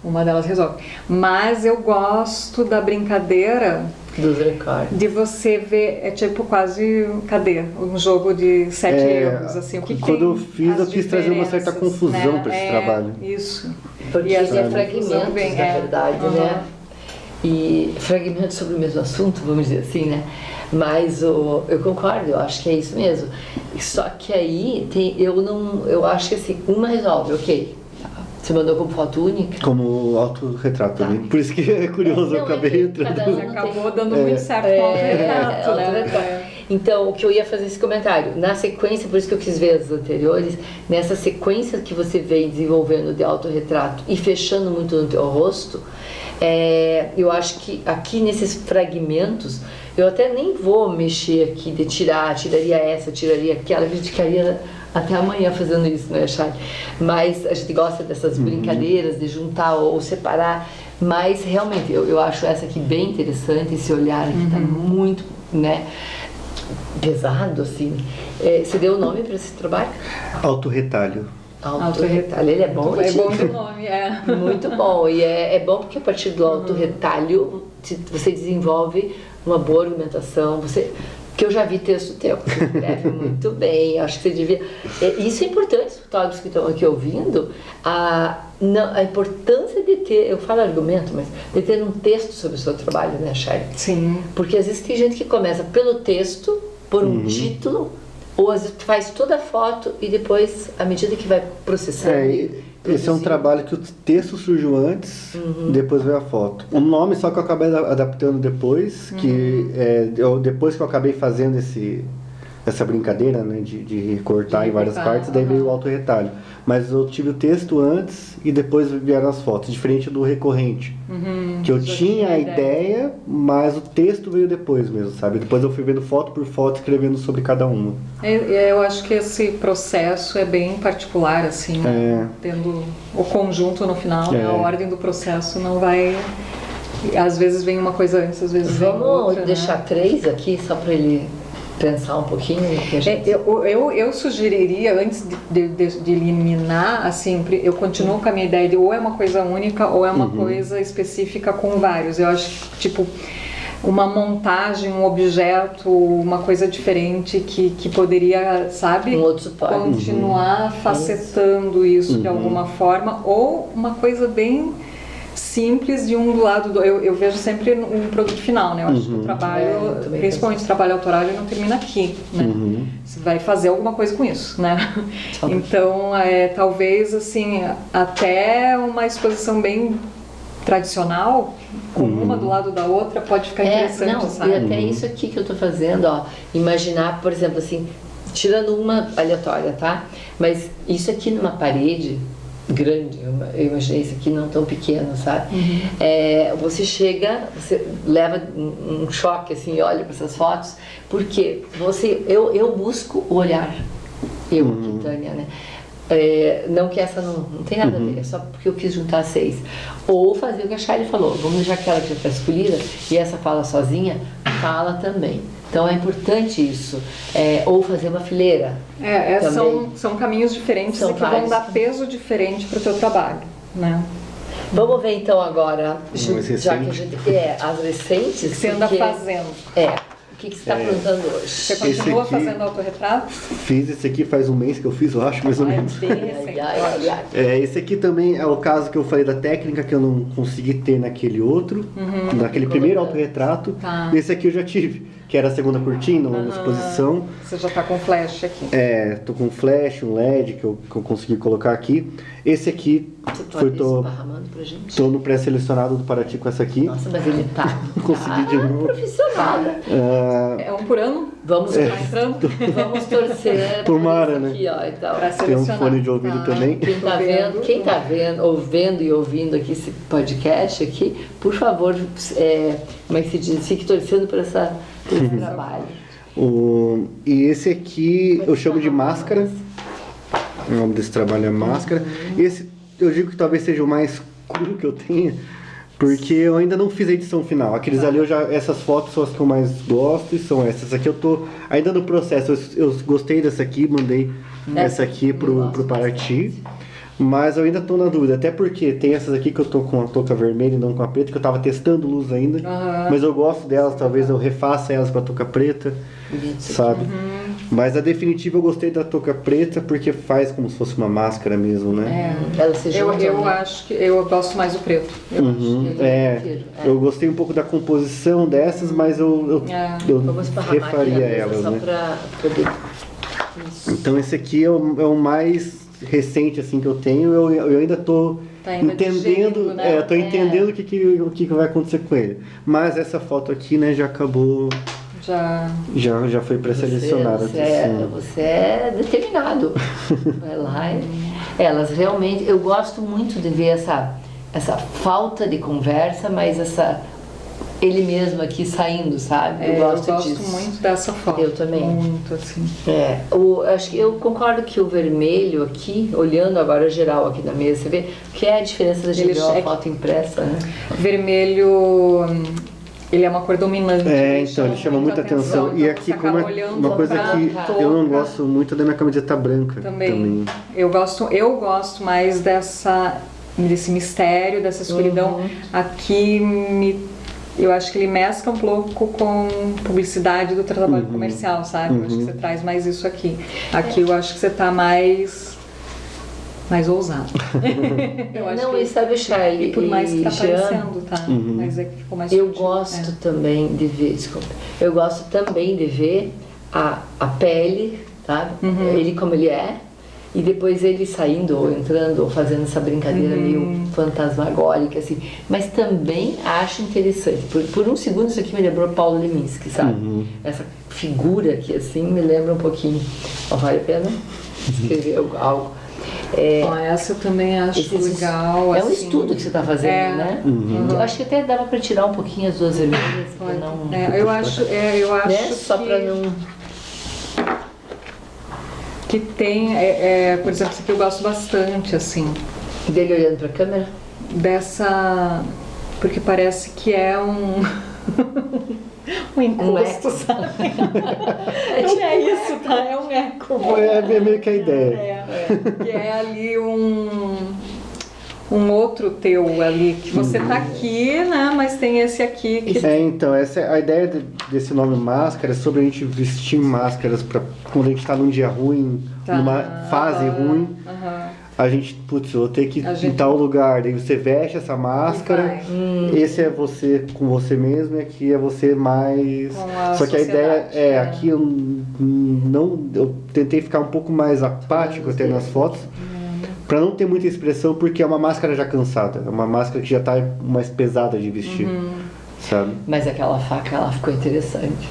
Uma delas resolve. Mas eu gosto da brincadeira Dos recordes. de você ver, é tipo quase, cadê? Um jogo de 7 erros, assim, o que quando tem eu fiz, as eu quis trazer uma certa diferenças, confusão né? para esse trabalho. Isso. Porque E essa é confusão fragmentos, vem, na verdade, né? E fragmentos sobre o mesmo assunto, vamos dizer assim, né? Mas eu concordo, eu acho que é isso mesmo. Só que aí eu acho que assim, uma resolve, ok. Você mandou como foto única? Como autorretrato Tá. também. Por isso que é curioso, eu Não, acabei é que entrando. cada um Você acabou dando muito certo com o autorretrato, autorretrato. né? Então, o que eu ia fazer esse comentário, na sequência, por isso que eu quis ver as anteriores, nessa sequência que você vem desenvolvendo de autorretrato e fechando muito no teu rosto, eu acho que aqui nesses fragmentos, eu até nem vou mexer aqui de tiraria essa, tiraria aquela, a gente ficaria até amanhã fazendo isso, né, Chay? Mas a gente gosta dessas brincadeiras de juntar ou separar, mas realmente eu acho essa aqui bem interessante, esse olhar aqui tá muito, né, pesado, assim. Você deu o nome para esse trabalho? Autorretalho. Autorretalho. Ele é bom? É bom do nome, Muito bom. E é bom porque a partir do autorretalho você desenvolve uma boa argumentação, que eu já vi texto teu, você escreve muito bem, acho que você devia... Isso é importante, os fotógrafos que estão aqui ouvindo, a importância de ter, eu falo argumento, mas de ter um texto sobre o seu trabalho, né, Chay? Sim. Porque às vezes tem gente que começa pelo texto, por um título, ou às vezes faz toda a foto e depois, à medida que vai processando... Esse é um trabalho que o texto surgiu antes, depois veio a foto. O nome só que eu acabei adaptando depois, depois que eu acabei fazendo essa brincadeira, né, de recortar em várias partes, daí veio o autorretalho. Mas eu tive o texto antes e depois vieram as fotos, diferente do recorrente. Que eu tinha a ideia, mas o texto veio depois mesmo, sabe? Depois eu fui vendo foto por foto, escrevendo sobre cada uma. Eu acho que esse processo é bem particular, assim, né? Tendo o conjunto no final, né? A ordem do processo não vai... Às vezes vem uma coisa antes, às vezes vem outra. Vamos deixar 3 aqui, só para ele pensar um pouquinho. Que a gente... eu sugeriria, antes de eliminar, assim, eu continuo com a minha ideia de ou é uma coisa única ou é uma coisa específica com vários. Eu acho que, tipo, uma montagem, um objeto, uma coisa diferente que poderia, sabe, um outro suporte. Continuar facetando isso de alguma forma, ou uma coisa bem simples de um do lado do... Eu vejo sempre um produto final, né? Eu acho que o trabalho, principalmente o trabalho autoral, ele não termina aqui, né? Você vai fazer alguma coisa com isso, né? Então, talvez, assim, até uma exposição bem tradicional, com uma do lado da outra, pode ficar interessante, sabe? E até isso aqui que eu tô fazendo, ó, imaginar, por exemplo, assim, tirando uma aleatória, tá? Mas isso aqui numa parede grande, eu imaginei isso aqui não tão pequeno, sabe? Você chega, você leva um choque, assim, olha para essas fotos, porque eu busco o olhar, Tânia, né? Não que essa não tem nada a ver, é só porque eu quis juntar 6. Ou fazer o que a Shari falou, vamos deixar aquela que já está escolhida e essa fala sozinha, fala também. Então é importante isso. Ou fazer uma fileira. São caminhos diferentes e que vão dar peso diferente para o teu trabalho, né? Vamos ver então agora, já que a gente as recentes. Que você anda fazendo. O que você está aprontando hoje? Você continua fazendo autorretrato? Fiz esse aqui faz um mês que eu fiz, eu acho, mais ou menos. Bem recente. Esse aqui também é o caso que eu falei da técnica que eu não consegui ter naquele outro, naquele primeiro autorretrato. Tá. Esse aqui eu já tive, que era a segunda cortina, uma exposição. Você já está com flash aqui. Tô com flash, um LED que eu consegui colocar aqui. Esse aqui tô no pré-selecionado do Paraty com essa aqui. Nossa, mas ele tá consegui de novo. Profissional. É um por ano? Vamos torcer. Tomara, né? Aqui, ó, então. Tem um fone de ouvido também. Quem tá vendo e ouvindo aqui esse podcast aqui, por favor, como é que se diz? Fique torcendo por esse trabalho. E esse aqui eu chamo de máscara. O nome desse trabalho é máscara. Esse eu digo que talvez seja o mais cru que eu tenha, porque eu ainda não fiz a edição final. Aqueles ali essas fotos são as que eu mais gosto e são essas. Aqui eu tô ainda no processo. Eu gostei dessa aqui, mandei essa aqui pro Paraty. Mas eu ainda tô na dúvida, até porque tem essas aqui que eu tô com a touca vermelha e não com a preta, que eu tava testando luz ainda. Mas eu gosto delas, talvez eu refaça elas pra touca preta, sabe? Mas a definitiva eu gostei da touca preta porque faz como se fosse uma máscara mesmo, né? Ela se junta, Eu né? acho que eu gosto mais do preto. Eu gostei um pouco da composição dessas, mas eu Vamos esparramar aqui na refaria mesa elas, só né? pra poder... Então esse aqui é o mais recente assim que eu tenho. Eu ainda tô Tá ainda entendendo, digerindo, né? tô entendendo o que vai acontecer com ele. Mas essa foto aqui, né, já acabou, já foi pré-selecionada. Você é determinado. Vai lá elas realmente... Eu gosto muito de ver essa falta de conversa, mas ele mesmo aqui saindo, sabe? Eu gosto disso. Muito dessa foto. Eu também. Muito, assim. Acho que eu concordo que o vermelho aqui, olhando agora geral aqui na mesa, você vê que é a diferença da gente ver uma foto impressa, né? Vermelho, ele é uma cor dominante. Então ele chama muita atenção. E aqui, como uma coisa que eu não gosto muito da minha camiseta branca. Também. Eu gosto mais desse mistério, dessa escuridão. Aqui eu acho que ele mescla um pouco com publicidade do trabalho comercial, sabe? Eu acho que você traz mais isso aqui. Aqui eu acho que você tá mais ousado. E sabe, Charlie, e por mais que tá Jean, parecendo, tá? Mas é que ficou mais eu sutil. gosto também de ver, eu gosto também de ver a pele, tá? Ele como ele é, e depois ele saindo ou entrando ou fazendo essa brincadeira meio fantasmagórica, assim. Mas também acho interessante. Por um segundo isso aqui me lembrou Paulo Leminski, sabe? Essa figura aqui, assim, me lembra um pouquinho. Vale a pena escrever algo. Essa eu também acho legal. É um estudo que você está fazendo, né? Eu acho que até dava para tirar um pouquinho as duas vermelhas. Eu acho né? Só para não... Que tem, por exemplo, isso aqui eu gosto bastante, assim. Dele olhando pra câmera? Porque parece que é um encosto, sabe? Não é isso, tá? É um eco. É meio que a ideia. Que é ali um outro teu ali, que você tá aqui, né? Mas tem esse aqui que... Então, essa é a ideia desse nome máscara, é sobre a gente vestir máscaras pra quando a gente tá num dia ruim, numa fase ruim. A gente, eu vou ter que ir em tal lugar, daí você veste essa máscara, esse é você com você mesmo, e aqui é você mais... Só que a ideia aqui eu tentei ficar um pouco mais apático até nas fotos, pra não ter muita expressão, porque é uma máscara já cansada, é uma máscara que já tá mais pesada de vestir, sabe? Mas aquela faca, ela ficou interessante.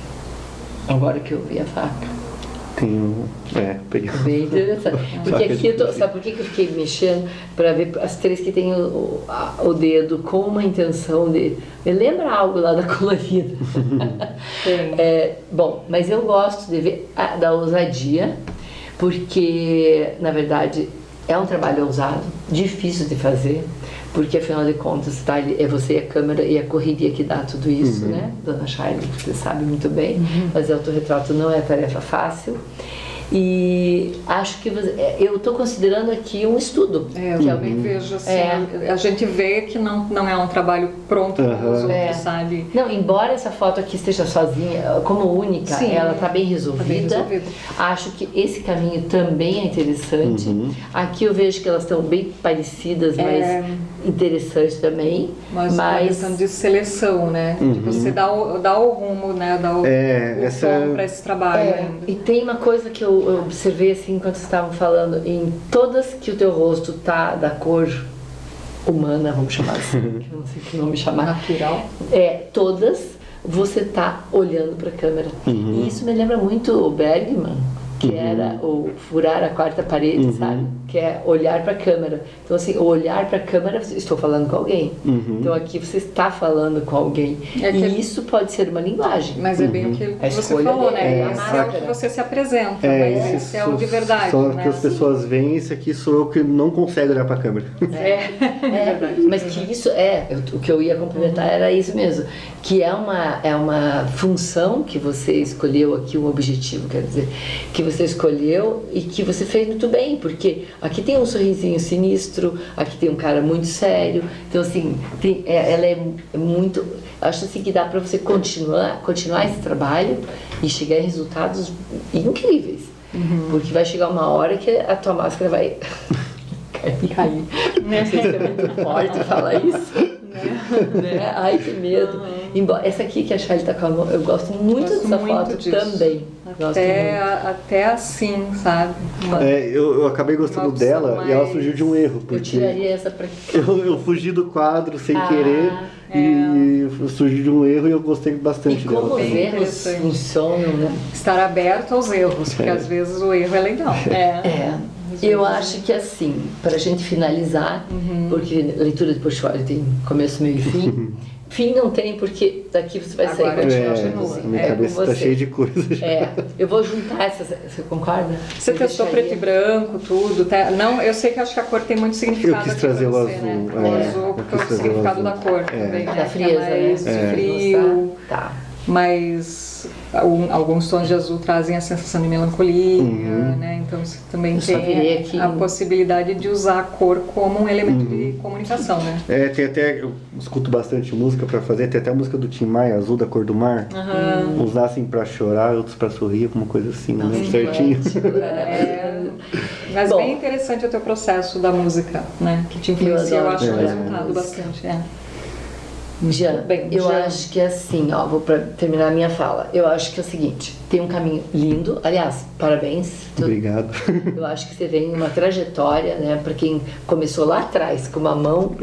Agora que eu vi a faca. Peguei. Bem interessante. Porque aqui, sabe por que eu fiquei mexendo? Pra ver as três que tem o dedo com uma intenção de... Me lembra algo lá da colorida. Bom, mas eu gosto de ver da ousadia, porque, na verdade... É um trabalho ousado, difícil de fazer, porque afinal de contas é você e a câmera e a correria que dá tudo isso, né? Dona Charlie, você sabe muito bem, fazer autorretrato não é tarefa fácil. E acho que eu estou considerando aqui um estudo. Eu também vejo assim, a gente vê que não é um trabalho pronto como os outros, sabe? Não, embora essa foto aqui esteja sozinha, como única, ela está bem resolvida. Acho que esse caminho também é interessante. Aqui eu vejo que elas estão bem parecidas, mas interessante também. Mas uma questão de seleção, né? De você dar o rumo, né? Dar o tom para esse trabalho ainda. E tem uma coisa que eu observei assim enquanto vocês estavam falando, em todas que o teu rosto tá da cor humana, vamos chamar assim, que eu não sei que nome chamar. Natural. Todas você tá olhando para a câmera. E isso me lembra muito o Bergman, que era o furar a quarta parede, sabe? Que é olhar para a câmera. Então, assim, o olhar para a câmera, estou falando com alguém. Então, aqui você está falando com alguém. E isso pode ser uma linguagem. Mas é bem o que você falou, né? Esse é o que você se apresenta, mas esse é o de verdade. Só que as pessoas veem, esse aqui sou eu que não consigo olhar para a câmera. Mas que isso o que eu ia complementar era isso mesmo. Que é uma função que você escolheu aqui, um objetivo, quer dizer, que você escolheu e que você fez muito bem, porque aqui tem um sorrisinho sinistro, aqui tem um cara muito sério, então assim, ela é muito, acho assim que dá para você continuar esse trabalho e chegar a resultados incríveis, porque vai chegar uma hora que a tua máscara vai cair. Não sei se é muito forte falar isso. Né? Ai, que medo. Embora, essa aqui que a Charlie tá com a mão, eu gosto muito dessa foto disso. Também. Até assim, sabe? Eu acabei gostando dela e ela surgiu de um erro. Porque eu tiraria essa pra cá. Eu fugi do quadro sem querer e surgiu de um erro e eu gostei bastante dela. E como os erros funcionam, né? Estar aberto aos erros, porque às vezes o erro é legal. Eu acho que assim, para a gente finalizar, porque leitura de portfólio tem começo, meio e fim. Fim não tem, porque daqui você vai sair e continuar continua. Minha cabeça está cheia de coisas. Eu vou juntar essas, você concorda? Você testou preto e branco, tudo. Não, eu sei que acho que a cor tem muito significado. Eu quis trazer o azul. Né? O azul, porque o significado da cor também. Da frieza, né? Frio. Tá. Mas alguns tons de azul trazem a sensação de melancolia, né? Então você também tem a possibilidade de usar a cor como um elemento de comunicação, né? Tem até, eu escuto bastante música pra fazer, tem até a música do Tim Maia, Azul da Cor do Mar. Uns nascem pra chorar, outros pra sorrir, alguma coisa assim, não lembro certinho. Mas bem interessante o teu processo da música, né? Que te influencia, eu acho um resultado bastante. Jean, eu acho que é assim, vou terminar a minha fala. Eu acho que é o seguinte, tem um caminho lindo, aliás, parabéns. Obrigado. Eu acho que você vem uma trajetória, né, para quem começou lá atrás com uma mão,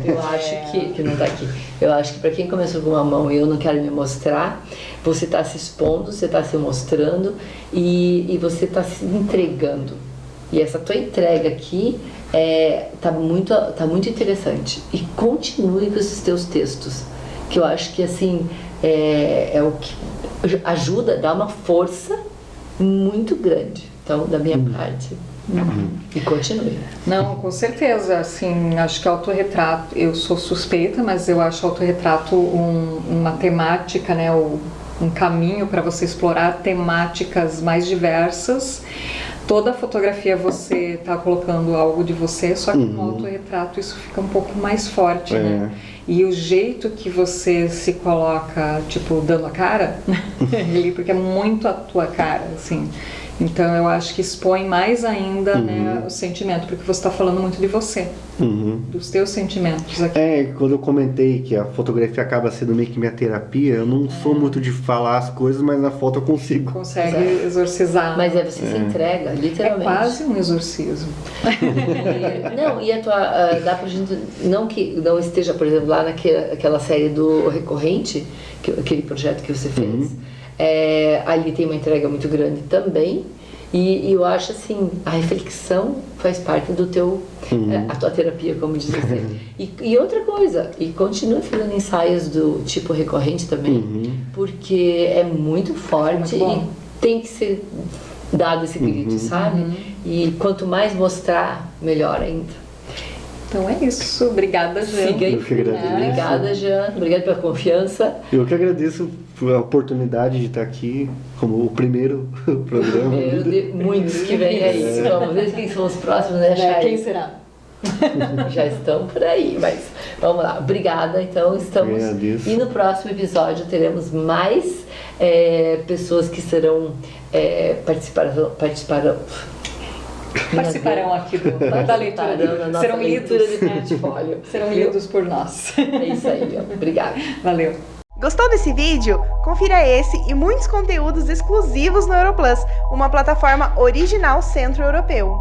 eu acho que não tá aqui. Eu acho que para quem começou com uma mão e eu não quero me mostrar, você está se expondo, você está se mostrando e você está se entregando. E essa tua entrega aqui tá muito interessante. E continue com esses teus textos, que eu acho que assim é o que ajuda, dá uma força muito grande. Então, da minha parte. E continue. Não, com certeza. Assim, acho que autorretrato, eu sou suspeita, mas eu acho autorretrato uma temática, né? Um caminho para você explorar temáticas mais diversas. Toda fotografia você está colocando algo de você, só que no autorretrato isso fica um pouco mais forte, né? E o jeito que você se coloca, tipo, dando a cara, porque é muito a tua cara, assim. Então eu acho que expõe mais ainda, né, o sentimento, porque você está falando muito de você, dos teus sentimentos aqui. Quando eu comentei que a fotografia acaba sendo meio que minha terapia, eu não sou muito de falar as coisas, mas na foto eu consigo. Consegue exorcizar. Mas você se entrega, literalmente. É quase um exorcismo. E a tua, dá pra gente, não que não esteja, por exemplo, lá naquela série do Recorrente, aquele projeto que você fez, ali tem uma entrega muito grande também, e eu acho assim, a reflexão faz parte do teu, a tua terapia, como diz você. E outra coisa, e continua fazendo ensaios do tipo Recorrente também, porque é muito forte e tem que ser dado esse grito, sabe? E quanto mais mostrar, melhor ainda. Então é isso. Obrigada, Jean. Obrigada, Jean. Obrigada pela confiança. Eu que agradeço a oportunidade de estar aqui como o primeiro programa. Primeiro de muitos que vêm aí. Vamos ver quem são os próximos, né, Chay? Quem será? Já estão por aí, mas vamos lá. Obrigada. Então estamos. E no próximo episódio teremos mais pessoas que serão participarão aqui da leitura. Serão lidos de portfólio. Serão lidos por nós. É isso aí. Obrigada. Valeu. Gostou desse vídeo? Confira esse e muitos conteúdos exclusivos no Europlus, uma plataforma original centro-europeu.